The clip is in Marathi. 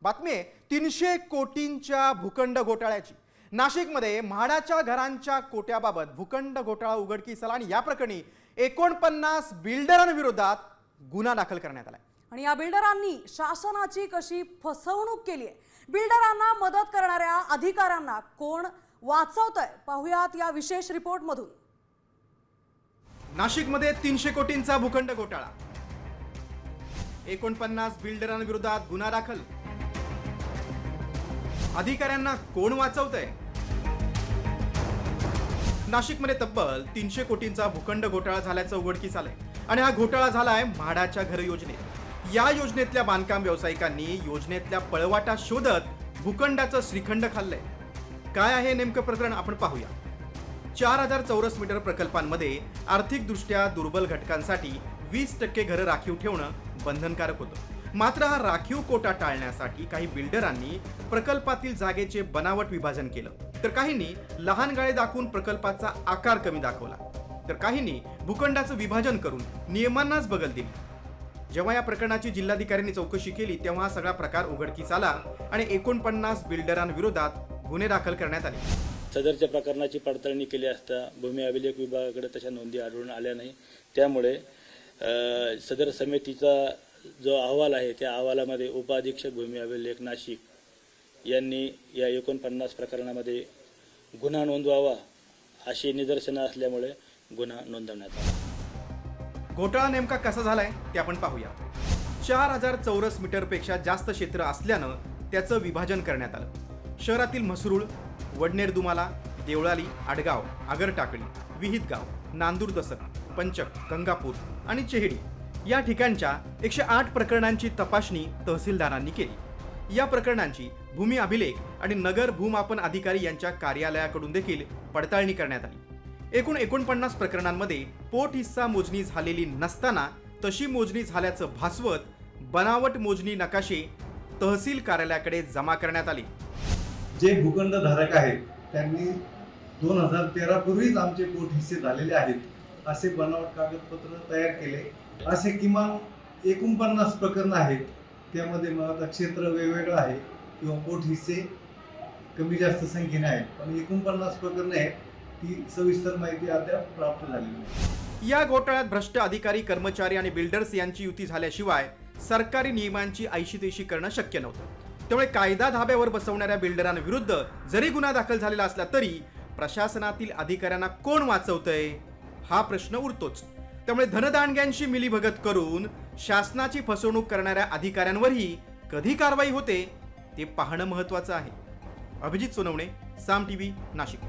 बातमी आहे 300 कोटींच्या भूखंड घोटाळ्याची। नाशिकमध्ये म्हाडाच्या घरांच्या कोट्याबाबत भूखंड घोटाळा उघडकीस आला आणि या प्रकरणी 49 बिल्डरांविरोधात गुन्हा दाखल करण्यात आला। आणि या बिल्डरांनी शासनाची कशी फसवणूक केली आहे, बिल्डरांना मदत करणाऱ्या अधिकाऱ्यांना कोण वाचवतंय, पाहूयात या विशेष रिपोर्ट मधून। नाशिकमध्ये 300 कोटींचा भूखंड घोटाळा, 49 बिल्डरांविरोधात गुन्हा दाखल, अधिकाऱ्यांना कोण वाचवतंय? नाशिकमध्ये तब्बल 300 कोटींचा भूखंड घोटाळा झाल्याचं उघडकीस आलंय आणि हा घोटाळा झालाय म्हाडाच्या घर योजनेत। या योजनेतल्या बांधकाम व्यावसायिकांनी योजनेतल्या पळवाटा शोधत भूखंडाचं श्रीखंड खाल्लंय। काय आहे नेमकं प्रकरण आपण पाहूया। 4000 चौरस मीटर प्रकल्पांमध्ये आर्थिकदृष्ट्या दुर्बल घटकांसाठी 20% घरं राखीव ठेवणं बंधनकारक होतं। मात्र हा राखीव कोटा टाळण्यासाठी काही बिल्डरांनी प्रकल्पातील जागेचे बनावट विभाजन केलं, तर काहींनी लहान गाळे दाखवून प्रकल्पाचा आकार कमी दाखवला, तर काहींनी भूखंडाचं विभाजन करून नियमांनाच बगल दिली। जेव्हा या प्रकरणाची जिल्हाधिकाऱ्यांनी चौकशी केली तेव्हा हा सगळा प्रकार उघडकीस आला आणि 49 बिल्डरांविरोधात गुन्हे दाखल करण्यात आले। सदरच्या प्रकरणाची पडताळणी केली असता भूमी अभिलेख विभागाकडे तशा नोंदी आढळून आल्या नाही। त्यामुळे सदर समितीचा जो अहवाल आहे त्या अहवालामध्ये उपाधीक्षक भूमी अभिलेख नाशिक यांनी या 49 प्रकरणामध्ये गुन्हा नोंदवावा अशी निदर्शनं असल्यामुळे गुन्हा नोंदवण्यात आला। घोटाळा नेमका कसा झालाय ते आपण पाहूया। 4000 चौरस मीटरपेक्षा जास्त क्षेत्र असल्यानं त्याचं विभाजन करण्यात आलं। शहरातील म्हसरूळ, वडनेर दुमाला, देवळाली, आडगाव, आगरटाकळी, विहितगाव, नांदूर दसक, पंचक, गंगापूर आणि चेहडी या ठिकाणच्या 108 प्रकरणांची तपासणी तहसीलदारांनी केली। या प्रकरणांची भूमी अभिलेख आणि नगर भूमापन अधिकारी यांच्या कार्यालयाकडून देखील पडताळणी करण्यात आली। एकूण 49 प्रकरणांमध्ये पोट हिस्सा मोजणी झालेली नसताना तशी मोजणी झाल्याचं भासवत बनावट मोजणी नकाशे तहसील कार्यालयाकडे जमा करण्यात आले। जे भूखंडधारक आहेत त्यांनी 2013 पूर्वीच आमचे पोट हिस्से झालेले आहेत असे बनावट कागदपत्र तयार केले। असे किमान 49 प्रकरण आहेत। त्यामध्ये मग आता क्षेत्र वेगवेगळं आहे किंवा पोट हिस्से कमी जास्त संख्येने आहेत, पण 49 प्रकरण आहेत, ती सविस्तर माहिती अद्याप प्राप्त झालेली नाही। या घोटाळ्यात भ्रष्ट अधिकारी, कर्मचारी आणि बिल्डर्स यांची युती झाल्याशिवाय सरकारी नियमांची ऐशीतैशी करणं शक्य नव्हतं। त्यामुळे कायदा धाब्यावर बसवणाऱ्या बिल्डरांविरुद्ध जरी गुन्हा दाखल झालेला असला तरी प्रशासनातील अधिकाऱ्यांना कोण वाचवतंय हा प्रश्न उरतोच। त्यामुळे धनदांडग्यांशी मिलीभगत करून शासनाची फसवणूक करणाऱ्या अधिकाऱ्यांवरही कधी कारवाई होते ते पाहणं महत्त्वाचं आहे। अभिजित सोनवणे, साम टीव्ही, नाशिक।